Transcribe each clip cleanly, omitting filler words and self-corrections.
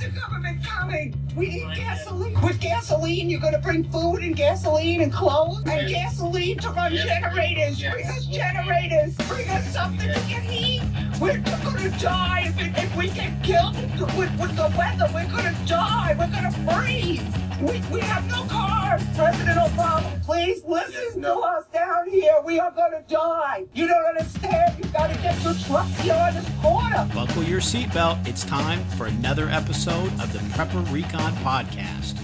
the government coming? We need gasoline. With gasoline, you're going to bring food and gasoline and clothes and gasoline to run generators. Bring us generators. Bring us something to get heat. We're going to die if we get killed with the weather. We're going to die. We're going to freeze. We have no cars. President Obama, please listen to us down here. We are going to die. You don't understand. You got to get your trucks here on this corner. Buckle your seatbelt. It's time for another episode of the Prepper Recon Podcast.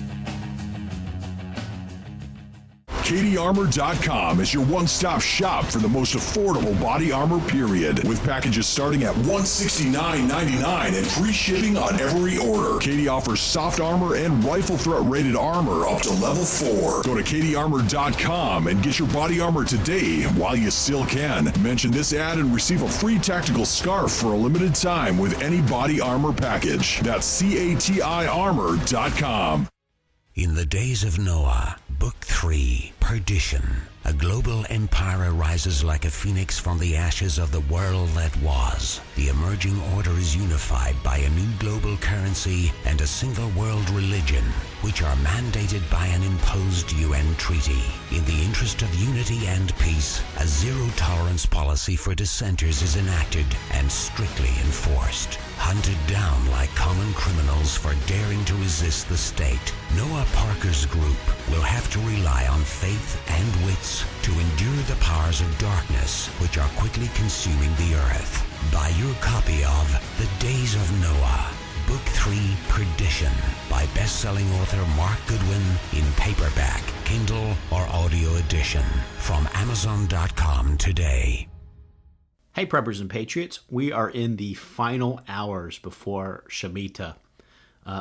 KDArmor.com is your one-stop shop for the most affordable body armor, period. With packages starting at $169.99 and free shipping on every order. KD offers soft armor and rifle threat rated armor up to level 4. Go to KDArmor.com and get your body armor today while you still can. Mention this ad and receive a free tactical scarf for a limited time with any body armor package. That's CATIarmor.com. In the days of Noah, Book 3, Perdition. A global empire arises like a phoenix from the ashes of the world that was. The emerging order is unified by a new global currency and a single world religion, which are mandated by an imposed UN treaty. In the interest of unity and peace, a zero-tolerance policy for dissenters is enacted and strictly enforced. Hunted down like common criminals for daring to resist the state, Noah Parker's group will have to rely on faith and wits to endure the powers of darkness which are quickly consuming the earth. Buy your copy of The Days of Noah, Book 3, Perdition, by best-selling author Mark Goodwin in paperback, Kindle, or audio edition from Amazon.com today. Hey, Preppers and Patriots. We are in the final hours before Shemitah.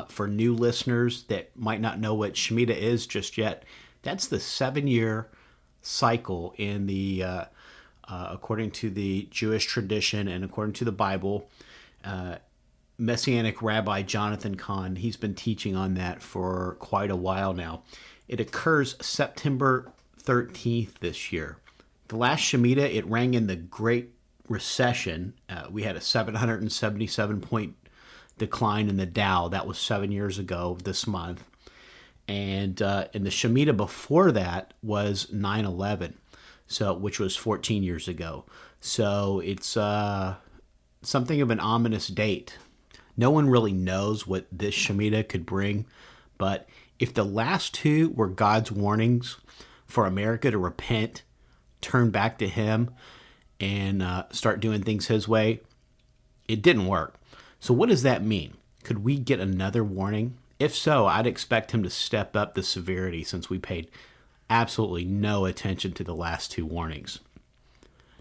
For new listeners that might not know what Shemitah is just yet, that's the 7-year cycle in the, according to the Jewish tradition and according to the Bible. Messianic Rabbi Jonathan Cahn, he's been teaching on that for quite a while now. It occurs September 13th this year. The last Shemitah, it rang in the Great Recession. We had a 777-point decline in the Dow. That was 7 years ago this month. And the Shemitah before that was 9/11, which was 14 years ago. So it's something of an ominous date. No one really knows what this Shemitah could bring, but if the last two were God's warnings for America to repent, turn back to Him, and start doing things His way, it didn't work. So what does that mean? Could we get another warning? If so, I'd expect Him to step up the severity since we paid absolutely no attention to the last two warnings.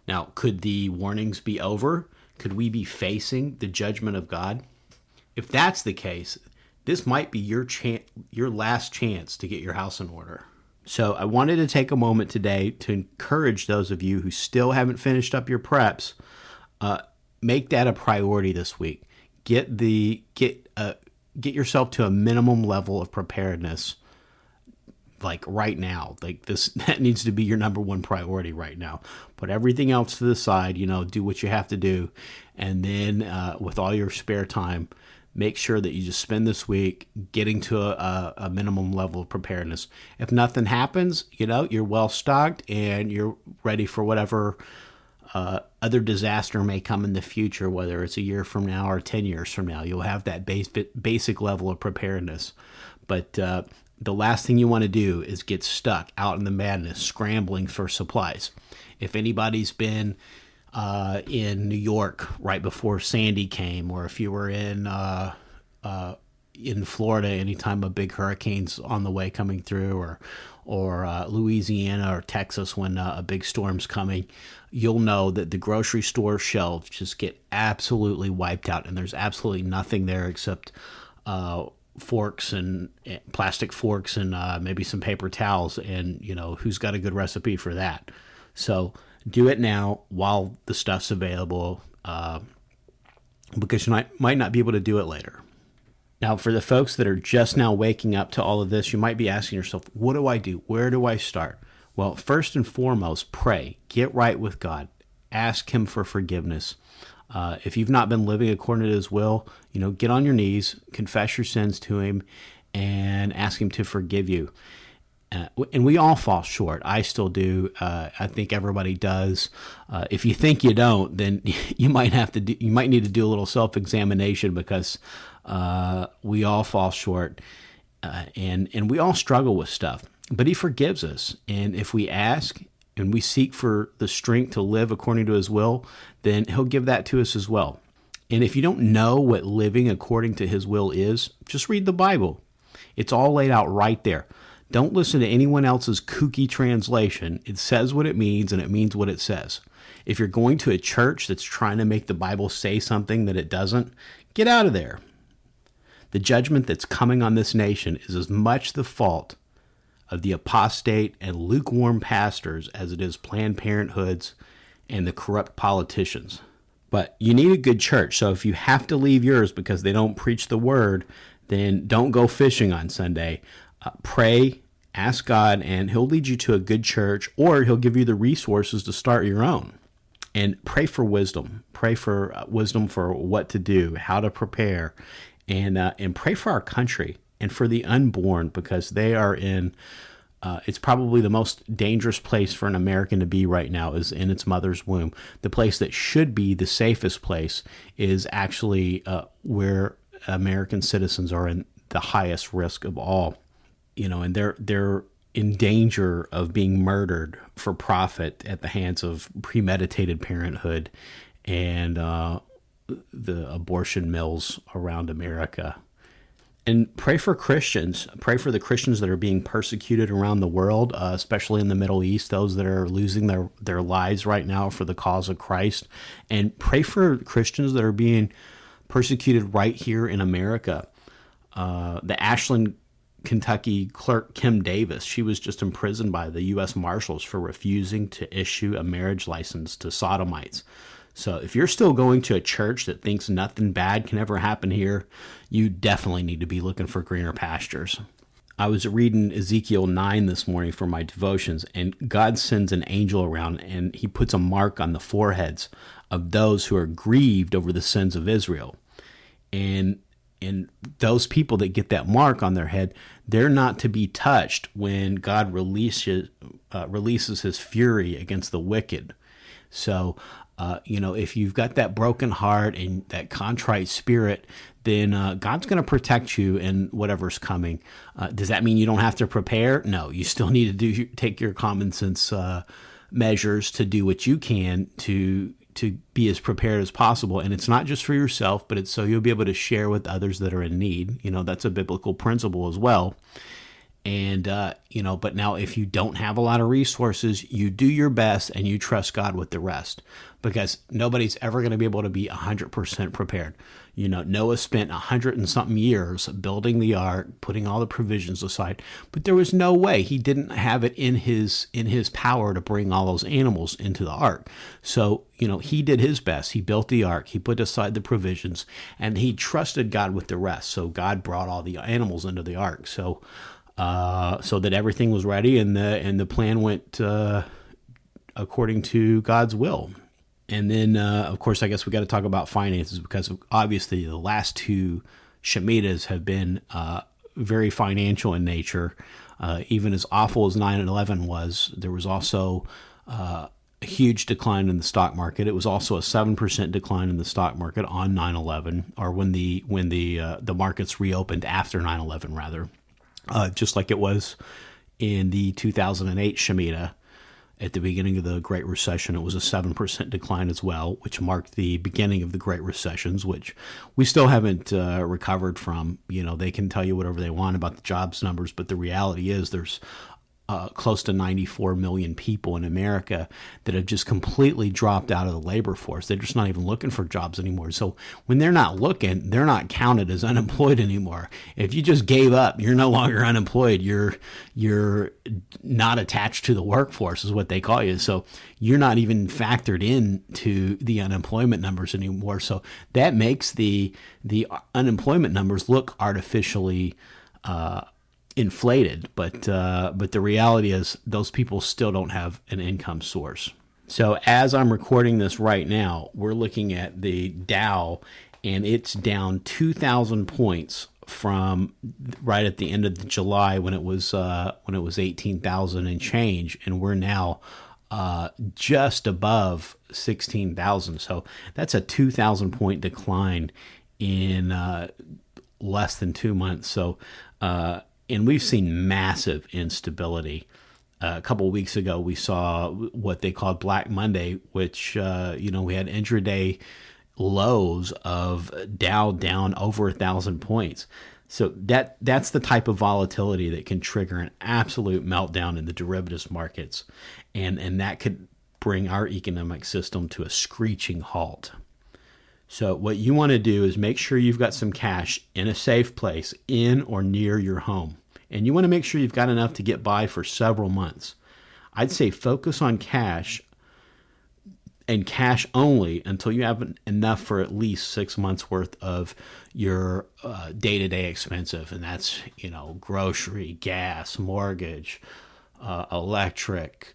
Now, could the warnings be over? Could we be facing the judgment of God? If that's the case, this might be your last chance to get your house in order. So I wanted to take a moment today to encourage those of you who still haven't finished up your preps. Make that a priority this week. Get yourself to a minimum level of preparedness, like right now. Like that needs to be your number one priority right now. Put everything else to the side. Do what you have to do, and then with all your spare time, make sure that you just spend this week getting to a minimum level of preparedness. If nothing happens, you're well stocked and you're ready for whatever other disaster may come in the future, whether it's a year from now or 10 years from now. You'll have that basic level of preparedness. But the last thing you want to do is get stuck out in the madness, scrambling for supplies. If anybody's been in New York right before Sandy came, or if you were in Florida anytime a big hurricane's on the way coming through, or Louisiana or Texas when a big storm's coming, you'll know that the grocery store shelves just get absolutely wiped out, and there's absolutely nothing there except forks and plastic forks and maybe some paper towels, and who's got a good recipe for that? So do it now while the stuff's available, because you might not be able to do it later. Now, for the folks that are just now waking up to all of this, you might be asking yourself, what do I do? Where do I start? Well, first and foremost, pray. Get right with God. Ask Him for forgiveness. If you've not been living according to his will, get on your knees, confess your sins to him, and ask him to forgive you. And we all fall short. I still do. I think everybody does. If you think you don't, then you might need to do a little self-examination, because we all fall short, and we all struggle with stuff. But he forgives us, and if we ask and we seek for the strength to live according to his will, then he'll give that to us as well. And if you don't know what living according to his will is, just read the Bible. It's all laid out right there. Don't listen to anyone else's kooky translation. It says what it means, and it means what it says. If you're going to a church that's trying to make the Bible say something that it doesn't, get out of there. The judgment that's coming on this nation is as much the fault of the apostate and lukewarm pastors as it is Planned Parenthoods and the corrupt politicians. But you need a good church, so if you have to leave yours because they don't preach the word, then don't go fishing on Sunday. Pray, ask God, and he'll lead you to a good church, or he'll give you the resources to start your own. And pray for wisdom. Pray for wisdom for what to do, how to prepare, and pray for our country and for the unborn, because they are in, it's probably the most dangerous place for an American to be right now is in its mother's womb. The place that should be the safest place is actually where American citizens are in the highest risk of all. And they're in danger of being murdered for profit at the hands of premeditated parenthood and the abortion mills around America. And pray for Christians. Pray for the Christians that are being persecuted around the world, especially in the Middle East, those that are losing their lives right now for the cause of Christ. And pray for Christians that are being persecuted right here in America. The Ashland, Kentucky clerk Kim Davis, she was just imprisoned by the U.S. Marshals for refusing to issue a marriage license to sodomites. So if you're still going to a church that thinks nothing bad can ever happen here, you definitely need to be looking for greener pastures. I was reading Ezekiel 9 this morning for my devotions, and God sends an angel around, and he puts a mark on the foreheads of those who are grieved over the sins of Israel. And those people that get that mark on their head, they're not to be touched when God releases his fury against the wicked. So, if you've got that broken heart and that contrite spirit, then God's going to protect you in whatever's coming. Does that mean you don't have to prepare? No, you still need to take your common sense measures to do what you can to be as prepared as possible. And it's not just for yourself, but it's so you'll be able to share with others that are in need. That's a biblical principle as well. And, but now if you don't have a lot of resources, you do your best and you trust God with the rest, because nobody's ever going to be able to be 100% prepared. Noah spent 100 and something years building the ark, putting all the provisions aside, but there was no way he didn't have it in his power to bring all those animals into the ark. So, he did his best. He built the ark, he put aside the provisions, and he trusted God with the rest. So God brought all the animals into the ark. So that everything was ready and the plan went according to God's will. And then, of course, I guess we got to talk about finances, because obviously the last two Shemitahs have been very financial in nature. Even as awful as 9/11 was, there was also a huge decline in the stock market. It was also a 7% decline in the stock market on 9/11, or when the markets reopened after 9/11, rather. Just like it was in the 2008 Shemitah. At the beginning of the Great Recession, it was a 7% decline as well, which marked the beginning of the Great Recessions, which we still haven't recovered from. They can tell you whatever they want about the jobs numbers, but the reality is there's close to 94 million people in America that have just completely dropped out of the labor force. They're just not even looking for jobs anymore. So when they're not looking, they're not counted as unemployed anymore. If you just gave up, you're no longer unemployed. You're not attached to the workforce is what they call you. So you're not even factored into the unemployment numbers anymore. So that makes the unemployment numbers look artificially inflated, but the reality is those people still don't have an income source. So as I'm recording this right now, we're looking at the Dow, and it's down 2,000 points from right at the end of July when it was 18,000 and change, and we're now just above 16,000. So that's a 2,000 point decline in less than 2 months. So and we've seen massive instability. A couple of weeks ago, we saw what they called Black Monday, which, we had intraday lows of Dow down over 1,000 points. So that's the type of volatility that can trigger an absolute meltdown in the derivatives markets. And that could bring our economic system to a screeching halt. So what you want to do is make sure you've got some cash in a safe place in or near your home. And you want to make sure you've got enough to get by for several months. I'd say focus on cash and cash only until you have enough for at least 6 months worth of your day-to-day expensive. And that's, grocery, gas, mortgage, electric,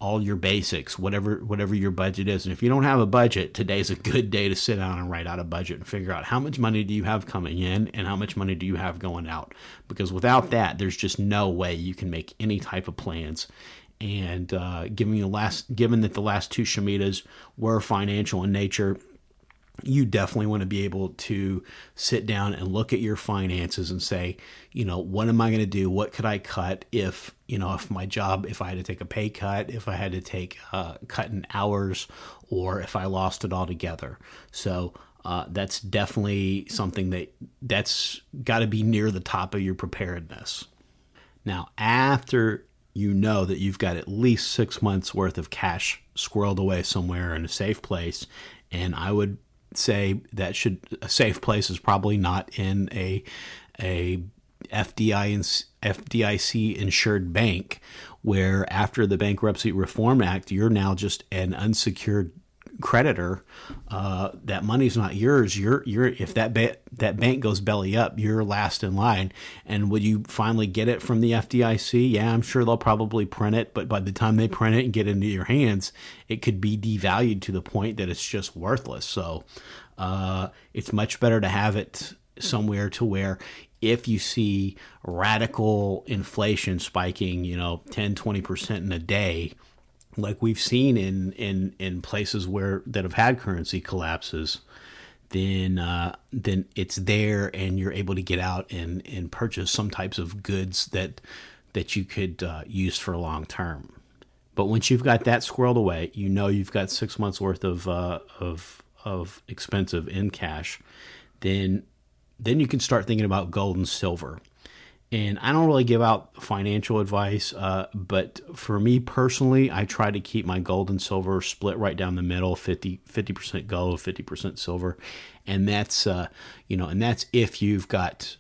all your basics, whatever your budget is. And if you don't have a budget, today's a good day to sit down and write out a budget and figure out how much money do you have coming in and how much money do you have going out. Because without that, there's just no way you can make any type of plans. And given that the last two Shemitahs were financial in nature, you definitely want to be able to sit down and look at your finances and say, what am I going to do? What could I cut if my job, if I had to take a pay cut, if I had to take cut in hours, or if I lost it altogether. So that's definitely something that's got to be near the top of your preparedness. Now, after you know that you've got at least 6 months worth of cash squirreled away somewhere in a safe place, and I would say a safe place is probably not in a FDIC insured bank, where after the Bankruptcy Reform Act, you're now just an unsecured creditor. That money's not yours. You're if that bank goes belly up, you're last in line. And would you finally get it from the FDIC? Yeah, I'm sure they'll probably print it, but by the time they print it and get it into your hands, it could be devalued to the point that it's just worthless. So it's much better to have it somewhere to where if you see radical inflation spiking, 10-20% in a day, like we've seen in places that have had currency collapses, then it's there and you're able to get out and purchase some types of goods that you could use for long term. But once you've got that squirreled away, you've got 6 months worth of expensive in cash, then you can start thinking about gold and silver. And I don't really give out financial advice, but for me personally, I try to keep my gold and silver split right down the middle, 50% gold, 50% silver. And that's, and that's if you've got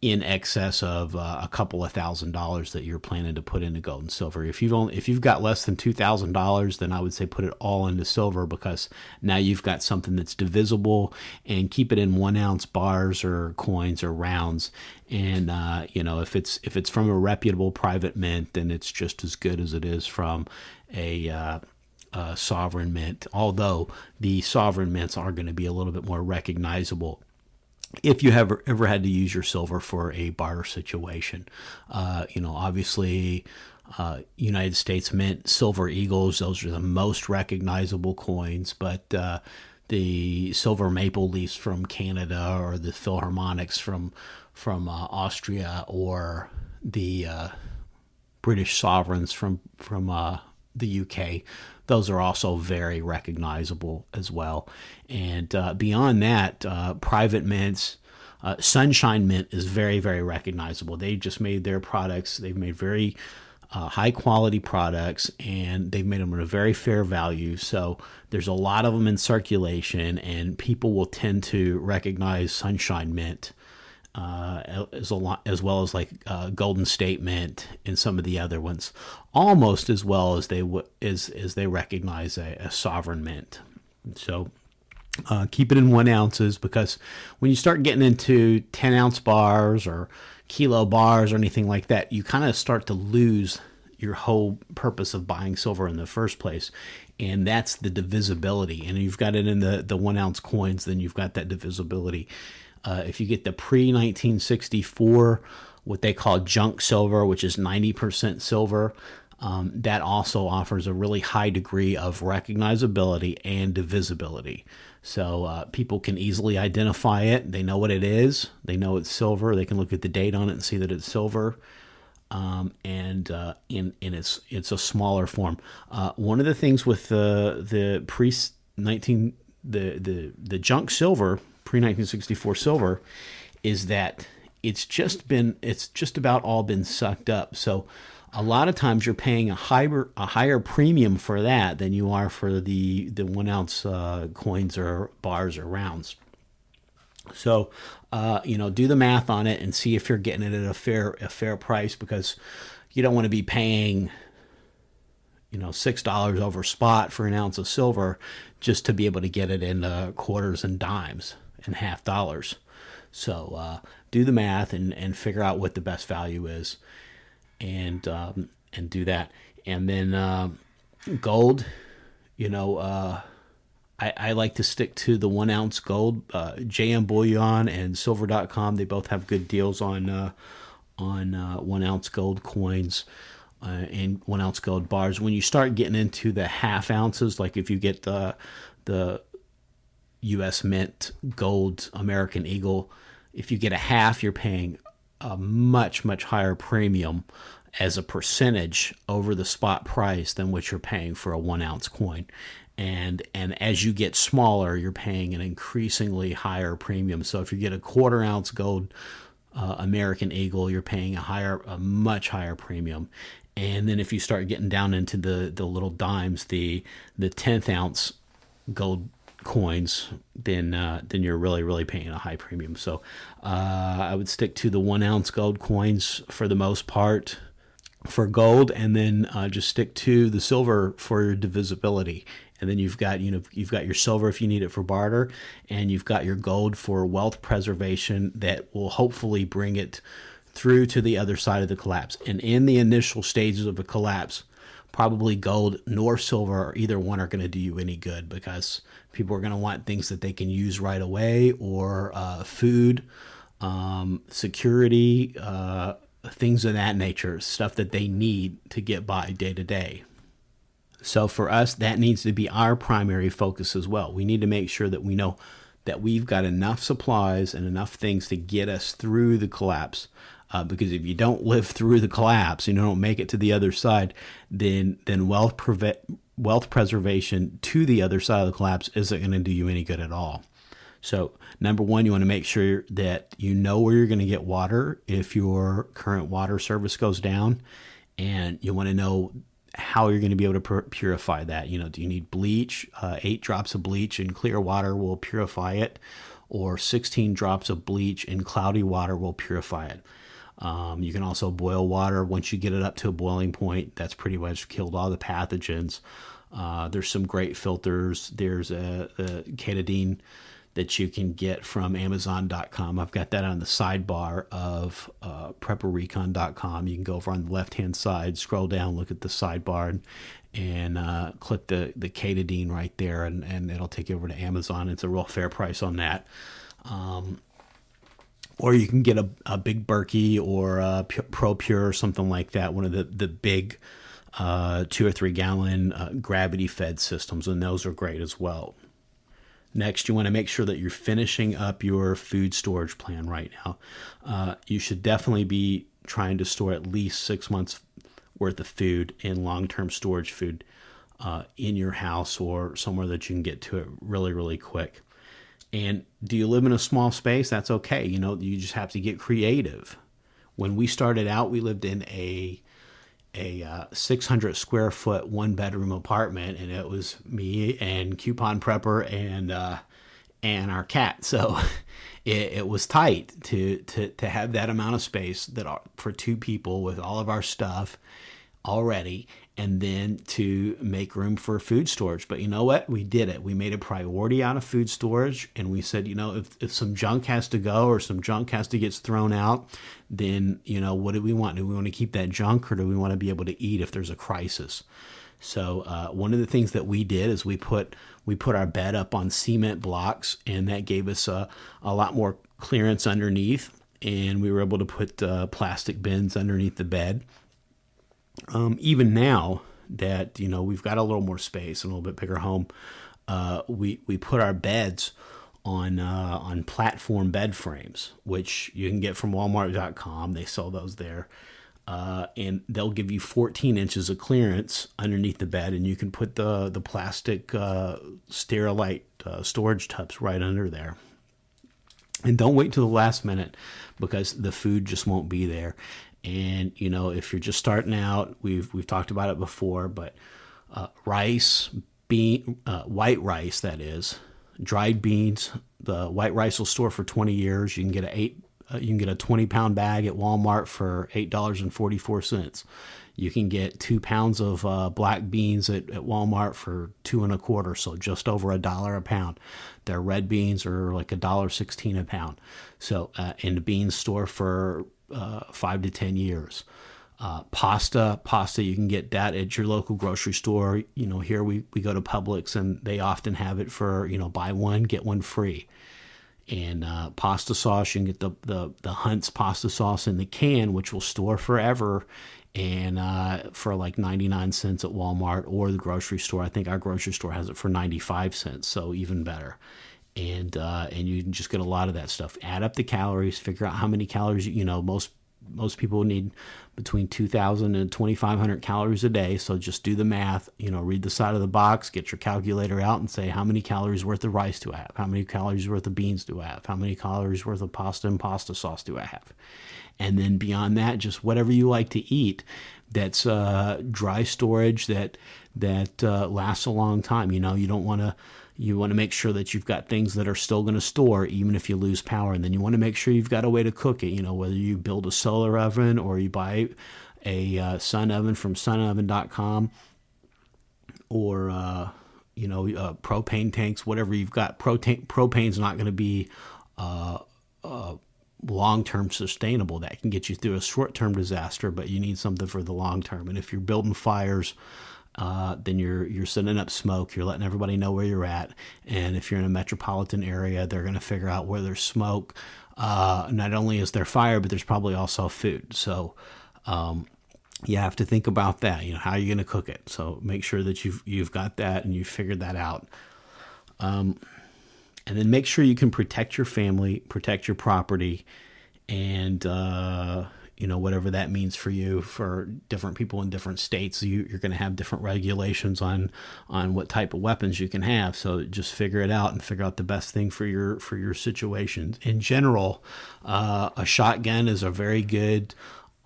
in excess of a couple of $1,000s that you're planning to put into gold and silver. If you've got less than $2,000, then I would say put it all into silver, because now you've got something that's divisible, and keep it in 1 ounce bars or coins or rounds. And if it's from a reputable private mint, then it's just as good as it is from a sovereign mint. Although the sovereign mints are going to be a little bit more recognizable if you have ever had to use your silver for a barter situation. Obviously, United States Mint Silver Eagles, those are the most recognizable coins, but the silver maple leafs from Canada, or the Philharmonics from Austria, or the British sovereigns from the UK, those are also very recognizable as well. And beyond that, private mints, Sunshine Mint is very, very recognizable. They just made their products. They've made very high quality products, and they've made them at a very fair value. So there's a lot of them in circulation, and people will tend to recognize Sunshine Mint as well as like Golden State Mint and some of the other ones, almost as well as they recognize a sovereign mint. So keep it in 1 ounces, because when you start getting into 10 ounce bars or kilo bars or anything like that, you kind of start to lose your whole purpose of buying silver in the first place. And that's the divisibility. And you've got it in the 1 ounce coins, then you've got that divisibility. If you get the pre-1964, what they call junk silver, which is 90% silver, that also offers a really high degree of recognizability and divisibility. So people can easily identify it. They know what it is. They know it's silver. They can look at the date on it and see that it's silver. And it's a smaller form. One of the things with the junk silver, pre-1964 silver, is that it's just about all been sucked up. So a lot of times you're paying a higher premium for that than you are for the 1 ounce coins or bars or rounds. So, do the math on it and see if you're getting it at a fair price, because you don't want to be paying, $6 over spot for an ounce of silver just to be able to get it in quarters and dimes and half dollars. So, do the math and figure out what the best value is, and do that. And then gold, I like to stick to the 1 ounce gold. JM Bullion and Silver.com, they both have good deals on 1 ounce gold coins and 1 ounce gold bars. When you start getting into the half ounces, like if you get the U.S. Mint gold American Eagle, if you get a half, you're paying a much, much higher premium as a percentage over the spot price than what you're paying for a 1 ounce coin. And as you get smaller, you're paying an increasingly higher premium. So if you get a 1/4 ounce gold American Eagle, you're paying a much higher premium. And then if you start getting down into the little dimes, the 1/10 ounce gold coins, then you're really paying a high premium. So I would stick to the 1 ounce gold coins for the most part for gold, and then just stick to the silver for your divisibility. And then you've got your silver if you need it for barter, and you've got your gold for wealth preservation that will hopefully bring it through to the other side of the collapse. And in the initial stages of a collapse, probably gold nor silver or either one are going to do you any good, because people are going to want things that they can use right away, or food, security, things of that nature, stuff that they need to get by day to day. So for us, that needs to be our primary focus as well. We need to make sure that we know that we've got enough supplies and enough things to get us through the collapse. Because if you don't live through the collapse, you don't make it to the other side, then wealth preservation to the other side of the collapse isn't going to do you any good at all. So number one, you want to make sure that you know where you're going to get water if your current water service goes down, and you want to know how you're going to be able to purify that. Do you need bleach? 8 drops of bleach in clear water will purify it, or 16 drops of bleach in cloudy water will purify it. You can also boil water. Once you get it up to a boiling point, that's pretty much killed all the pathogens. There's some great filters. There's a Katadine that you can get from Amazon.com. I've got that on the sidebar of PrepperRecon.com. You can go over on the left-hand side, scroll down, look at the sidebar, and click the Katadine right there, and it'll take you over to Amazon. It's a real fair price on that. Or you can get a Big Berkey or a Pro Pure or something like that, one of the big 2 or 3 gallon gravity-fed systems, and those are great as well. Next, you want to make sure that you're finishing up your food storage plan right now. You should definitely be trying to store at least 6 months worth of food in long-term storage food in your house or somewhere that you can get to it really, really quick. And do you live in a small space? That's okay. You just have to get creative. When we started out, we lived in a 600 square foot 1-bedroom apartment, and it was me and Coupon Prepper and our cat. So it was tight to have that amount of space for 2 people with all of our stuff already, and then to make room for food storage. But you know what? We did it. We made a priority out of food storage, and we said, if some junk has to go or some junk has to get thrown out, then, what do we want? Do we want to keep that junk, or do we want to be able to eat if there's a crisis? So one of the things that we did is we put our bed up on cement blocks, and that gave us a lot more clearance underneath, and we were able to put plastic bins underneath the bed. Even now that, we've got a little more space and a little bit bigger home, we put our beds on platform bed frames, which you can get from Walmart.com. They sell those there. And they'll give you 14 inches of clearance underneath the bed, and you can put the plastic Sterilite storage tubs right under there. And don't wait till the last minute, because the food just won't be there. And, if you're just starting out, we've talked about it before, but rice, white rice, that is, dried beans, the white rice will store for 20 years. You can get a 20-pound bag at Walmart for $8.44. You can get 2 pounds of black beans at Walmart for $2.25, so just over $1 a pound. Their red beans are like $1.16 a pound. So, and the beans store for 5 to 10 years. Pasta, you can get that at your local grocery store. Here we go to Publix, and they often have it for, buy one, get one free. And pasta sauce, you can get the Hunt's pasta sauce in the can, which will store forever, and for like 99 cents at Walmart or the grocery store. I think our grocery store has it for 95 cents, so even better. And you can just get a lot of that stuff. Add up the calories, figure out how many calories, most people need between 2,000 and 2,500 calories a day. So just do the math, read the side of the box, get your calculator out and say, how many calories worth of rice do I have? How many calories worth of beans do I have? How many calories worth of pasta and pasta sauce do I have? And then beyond that, just whatever you like to eat that's dry storage that lasts a long time. You want to make sure that you've got things that are still going to store even if you lose power. And then you want to make sure you've got a way to cook it, whether you build a solar oven or you buy a sun oven from sunoven.com or, propane tanks, whatever you've got. Propane's not going to be long-term sustainable. That can get you through a short-term disaster, but you need something for the long term. And if you're building fires, then you're sending up smoke. You're letting everybody know where you're at. And if you're in a metropolitan area, they're going to figure out where there's smoke. Not only is there fire, but there's probably also food. So you have to think about that. How are you going to cook it? So make sure that you've got that and you've figured that out. And then make sure you can protect your family, protect your property, and whatever that means for you. For different people in different states, you're going to have different regulations on what type of weapons you can have. So just figure it out and figure out the best thing for your situation. In general, a shotgun is a very good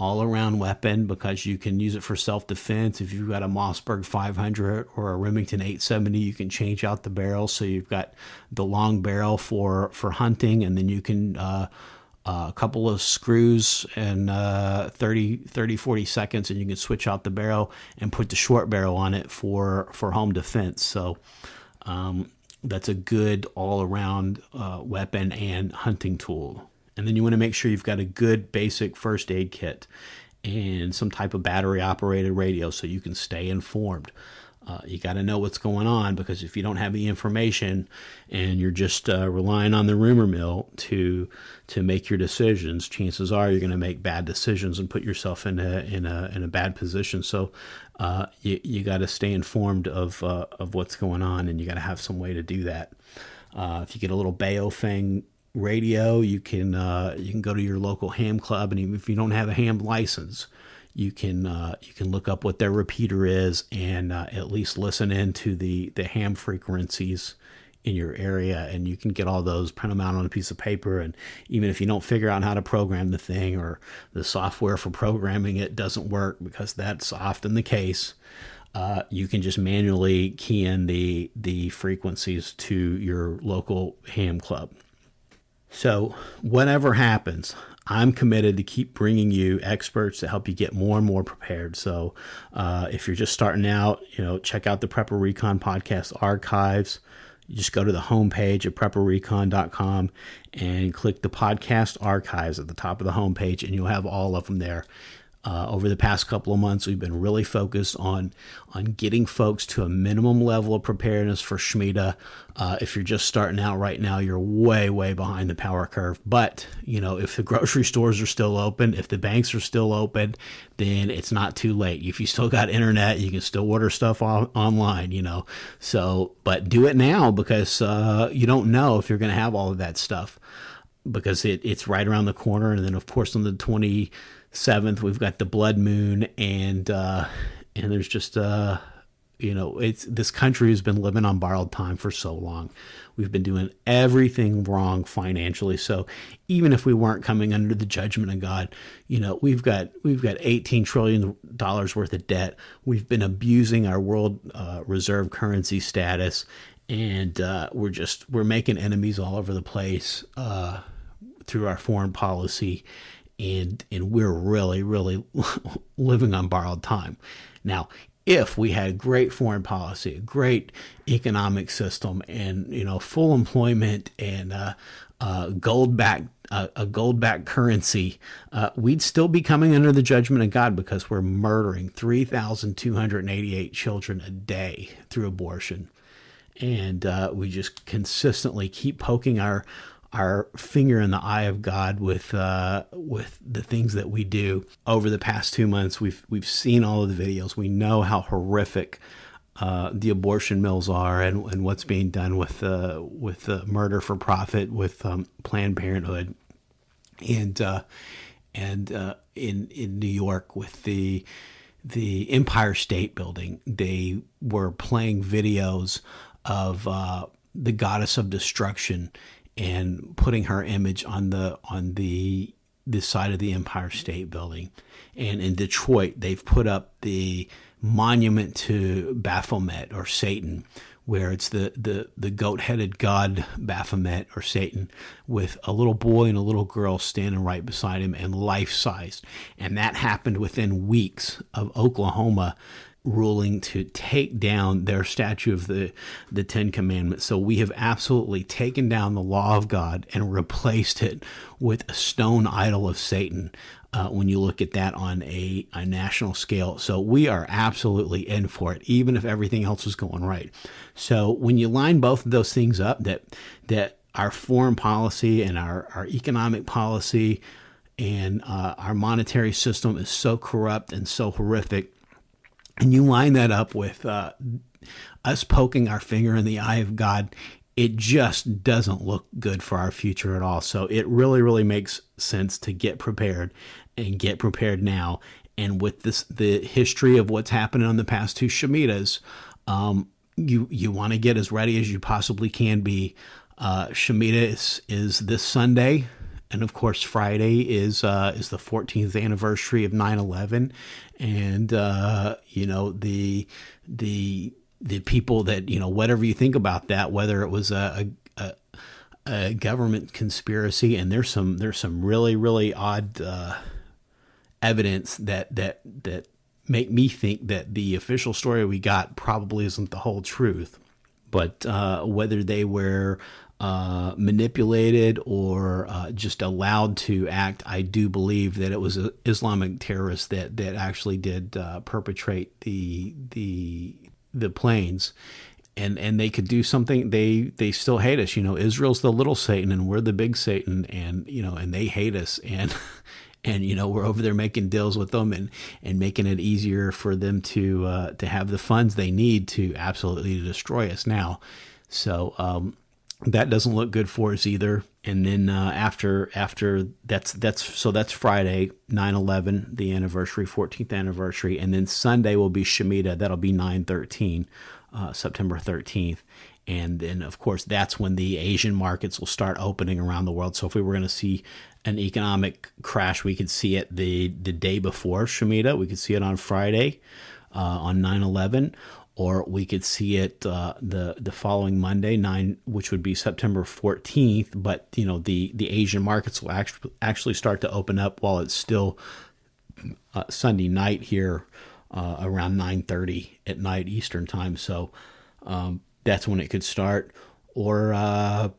all-around weapon because you can use it for self-defense. If you've got a Mossberg 500 or a Remington 870, you can change out the barrel. So you've got the long barrel for hunting, and then you can a couple of screws and 40 seconds, and you can switch out the barrel and put the short barrel on it for home defense. So that's a good all-around weapon and hunting tool. And then you want to make sure you've got a good basic first aid kit and some type of battery-operated radio so you can stay informed. You got to know what's going on, because if you don't have the information and you're just relying on the rumor mill to make your decisions, chances are you're going to make bad decisions and put yourself in a bad position. So you got to stay informed of what's going on, and you got to have some way to do that. If you get a little Baofeng radio, you can go to your local ham club, and even if you don't have a ham license, you can look up what their repeater is and at least listen into the ham frequencies in your area, and you can get all those, print them out on a piece of paper. And even if you don't figure out how to program the thing, or the software for programming it doesn't work, because that's often the case, you can just manually key in the frequencies to your local ham club. So whatever happens, I'm committed to keep bringing you experts to help you get more and more prepared. So if you're just starting out, check out the Prepper Recon podcast archives. You just go to the homepage at prepperrecon.com and click the podcast archives at the top of the homepage, and you'll have all of them there. Over the past couple of months, we've been really focused on getting folks to a minimum level of preparedness for Shemitah. If you're just starting out right now, you're way, way behind the power curve. But, if the grocery stores are still open, if the banks are still open, then it's not too late. If you still got internet, you can still order stuff online, So, but do it now, because you don't know if you're going to have all of that stuff, because it's right around the corner. And then, of course, on the 27th, we've got the blood moon, and there's just this country has been living on borrowed time for so long. We've been doing everything wrong financially. So even if we weren't coming under the judgment of God, we've got $18 trillion worth of debt. We've been abusing our world reserve currency status, and we're making enemies all over the place through our foreign policy. And we're really, really living on borrowed time. Now, if we had great foreign policy, a great economic system, and full employment, and a gold-backed currency, we'd still be coming under the judgment of God, because we're murdering 3,288 children a day through abortion, and we just consistently keep poking our finger in the eye of God with the things that we do. Over the past 2 months, we've seen all of the videos. We know how horrific the abortion mills are, and what's being done with murder for profit with Planned Parenthood, and in New York with the Empire State Building. They were playing videos of the goddess of destruction and putting her image on the side of the Empire State Building. And in Detroit, they've put up the monument to Baphomet, or Satan, where it's the goat-headed god Baphomet, or Satan, with a little boy and a little girl standing right beside him, and life-sized. And that happened within weeks of Oklahoma ruling to take down their statue of the Ten Commandments. So we have absolutely taken down the law of God and replaced it with a stone idol of Satan, when you look at that on a national scale. So we are absolutely in for it, even if everything else was going right. So when you line both of those things up, that our foreign policy and our economic policy and our monetary system is so corrupt and so horrific, and you line that up with us poking our finger in the eye of God, it just doesn't look good for our future at all. So it really, really makes sense to get prepared, and get prepared now. And with the history of what's happened on the past 2 Shemitahs, you want to get as ready as you possibly can be. Shemitah is this Sunday. And of course, Friday is the 14th anniversary of 9/11, and the people that whatever you think about that, whether it was a government conspiracy, and there's some really, really odd evidence that make me think that the official story we got probably isn't the whole truth, but whether they were manipulated or just allowed to act, I do believe that it was an Islamic terrorist that actually did perpetrate the planes, and they could do something. They still hate us. Israel's the little Satan, and we're the big Satan, and and they hate us, and we're over there making deals with them and making it easier for them to have the funds they need to absolutely destroy us now. So that doesn't look good for us either. And then after that's Friday, 9/11, the anniversary, 14th anniversary, and then Sunday will be Shemitah. That'll be 9/13, September 13th. And then, of course, that's when the Asian markets will start opening around the world. So if we were going to see an economic crash, we could see it the day before Shemitah. We could see it on Friday, on 9/11. or we could see it the following Monday, which would be September 14th. But the Asian markets will actually start to open up while it's still Sunday night here around 9:30 at night Eastern time. So that's when it could start. Or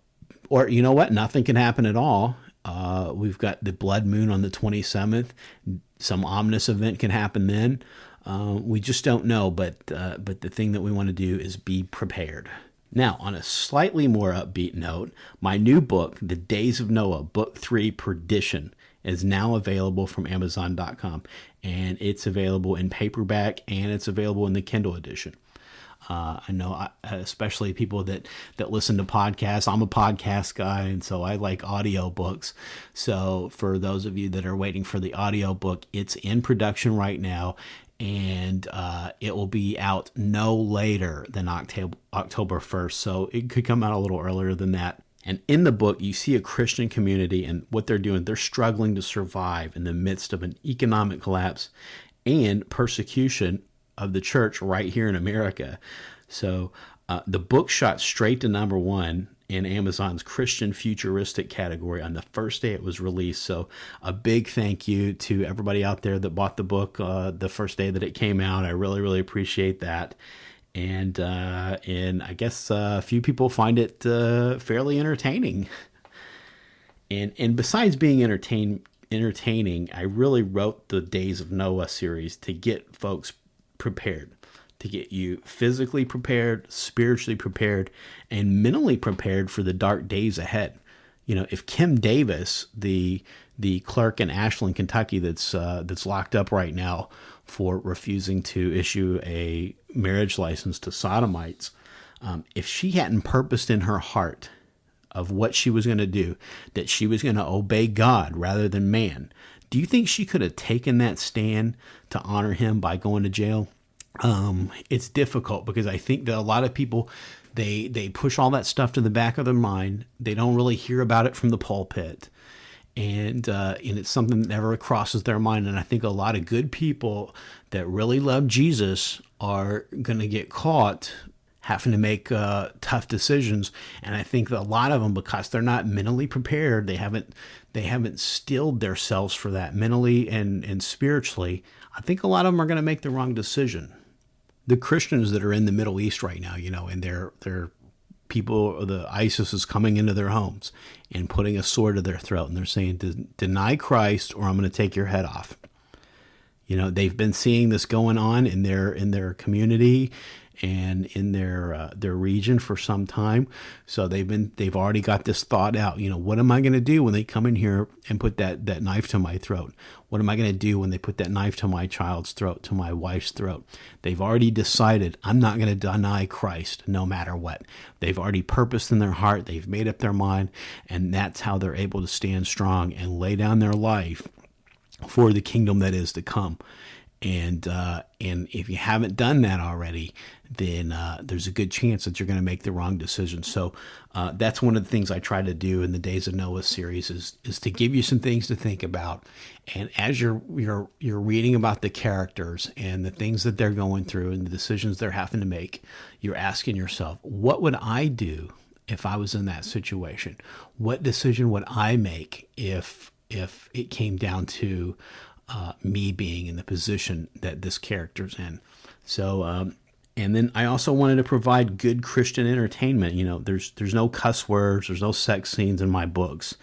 you know what? Nothing can happen at all. We've got the blood moon on the 27th. Some ominous event can happen then. We just don't know. But the thing that we want to do is be prepared. Now, on a slightly more upbeat note, my new book, The Days of Noah, Book 3, Perdition, is now available from Amazon.com. And it's available in paperback and it's available in the Kindle edition. I know, especially people that listen to podcasts. I'm a podcast guy, and so I like audiobooks. So for those of you that are waiting for the audiobook, it's in production right now, and it will be out no later than October 1st. So it could come out a little earlier than that. And in the book, you see a Christian community and what they're doing. They're struggling to survive in the midst of an economic collapse and persecution of the church right here in America. So the book shot straight to number 1 in Amazon's Christian futuristic category on the first day it was released. So a big thank you to everybody out there that bought the book the first day that it came out. I really, really appreciate that. And I guess a few people find it fairly entertaining. And besides being entertaining, I really wrote the Days of Noah series to get folks prepared, to get you physically prepared, spiritually prepared, and mentally prepared for the dark days ahead. If Kim Davis, the clerk in Ashland, Kentucky, that's locked up right now for refusing to issue a marriage license to sodomites, if she hadn't purposed in her heart of what she was going to do, that she was going to obey God rather than man, do you think she could have taken that stand to honor him by going to jail? It's difficult because I think that a lot of people, they push all that stuff to the back of their mind. They don't really hear about it from the pulpit. And it's something that never crosses their mind. And I think a lot of good people that really love Jesus are going to get caught having to make tough decisions. And I think that a lot of them, because they're not mentally prepared, they haven't stilled themselves for that mentally and spiritually. I think a lot of them are going to make the wrong decision. The Christians that are in the Middle East right now, and they're people, the ISIS is coming into their homes and putting a sword to their throat, and they're saying, deny Christ or I'm going to take your head off. They've been seeing this going on in their community and in their region for some time. So they've already got this thought out. What am I going to do when they come in here and put that knife to my throat? What am I going to do when they put that knife to my child's throat, to my wife's throat? They've already decided, I'm not going to deny Christ no matter what. They've already purposed in their heart. They've made up their mind, and that's how they're able to stand strong and lay down their life for the kingdom that is to come. And if you haven't done that already, then there's a good chance that you're going to make the wrong decision. So that's one of the things I try to do in the Days of Noah series is to give you some things to think about. And as you're reading about the characters and the things that they're going through and the decisions they're having to make, you're asking yourself, what would I do if I was in that situation? What decision would I make if it came down to me being in the position that this character's in? So, and then I also wanted to provide good Christian entertainment. There's no cuss words, there's no sex scenes in my books.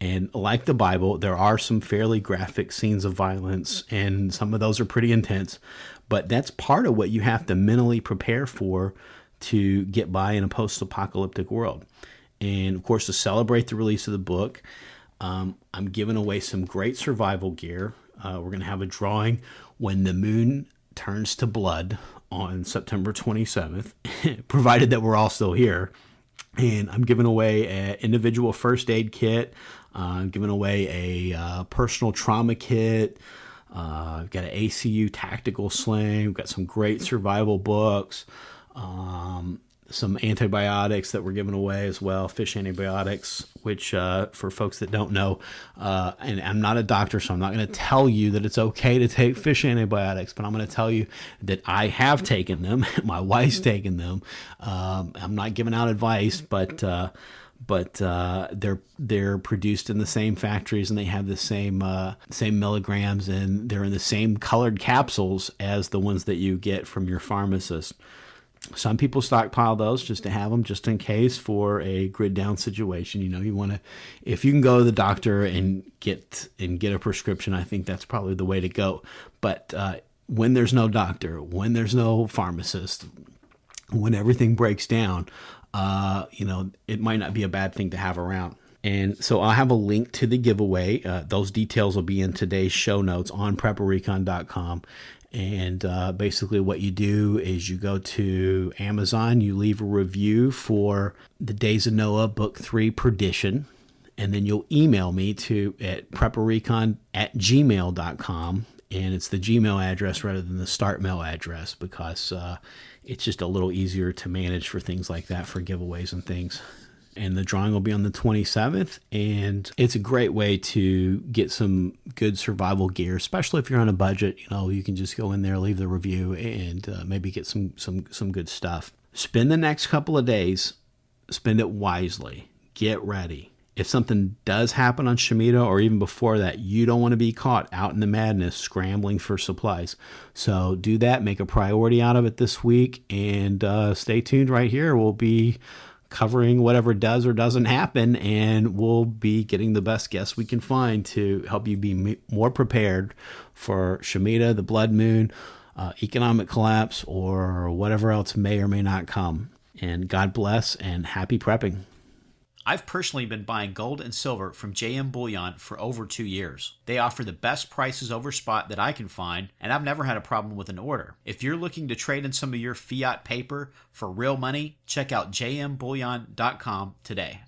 And like the Bible, there are some fairly graphic scenes of violence, and some of those are pretty intense. But that's part of what you have to mentally prepare for to get by in a post-apocalyptic world. And of course, to celebrate the release of the book, I'm giving away some great survival gear. We're going to have a drawing when the moon turns to blood on September 27th, provided that we're all still here. And I'm giving away an individual first aid kit. I'm giving away a personal trauma kit. I've got an ACU tactical sling. We've got some great survival books. some antibiotics that we're giving away as well, fish antibiotics, which for folks that don't know, and I'm not a doctor, so I'm not going to tell you that it's okay to take fish antibiotics, but I'm going to tell you that I have taken them. My wife's taken them. I'm not giving out advice, but they're produced in the same factories, and they have the same milligrams, and they're in the same colored capsules as the ones that you get from your pharmacist. Some people stockpile those just to have them, just in case for a grid down situation. You want to, if you can go to the doctor and get a prescription, I think that's probably the way to go. But when there's no doctor, when there's no pharmacist, when everything breaks down, it might not be a bad thing to have around. And so I'll have a link to the giveaway. Those details will be in today's show notes on prepperecon.com. And basically what you do is you go to Amazon, you leave a review for the Days of Noah Book 3 Perdition, and then you'll email me at prepperecon@gmail.com. And it's the Gmail address rather than the Start Mail address, because it's just a little easier to manage for things like that, for giveaways and things. And the drawing will be on the 27th, and it's a great way to get some good survival gear, especially if you're on a budget. You can just go in there, leave the review, and maybe get some good stuff. Spend the next couple of days, spend it wisely. Get ready. If something does happen on Shemitah, or even before that, you don't want to be caught out in the madness scrambling for supplies. So do that. Make a priority out of it this week, and stay tuned right here. We'll be covering whatever does or doesn't happen, and we'll be getting the best guests we can find to help you be more prepared for Shemitah, the blood moon, economic collapse, or whatever else may or may not come. And God bless, and happy prepping. I've personally been buying gold and silver from JM Bullion for over 2 years. They offer the best prices over spot that I can find, and I've never had a problem with an order. If you're looking to trade in some of your fiat paper for real money, check out jmbullion.com today.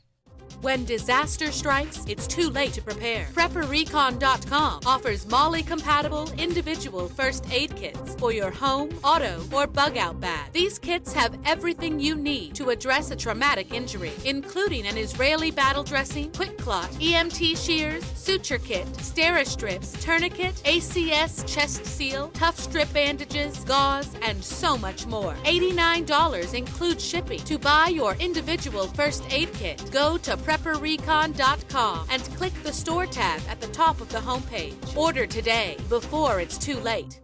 When disaster strikes, it's too late to prepare. PrepperRecon.com offers MOLLE-compatible individual first aid kits for your home, auto, or bug-out bag. These kits have everything you need to address a traumatic injury, including an Israeli battle dressing, quick clot, EMT shears, suture kit, Steri-strips, tourniquet, ACS chest seal, tough strip bandages, gauze, and so much more. $89 includes shipping. To buy your individual first aid kit, go to PrepperRecon.com and click the store tab at the top of the homepage. Order today before it's too late.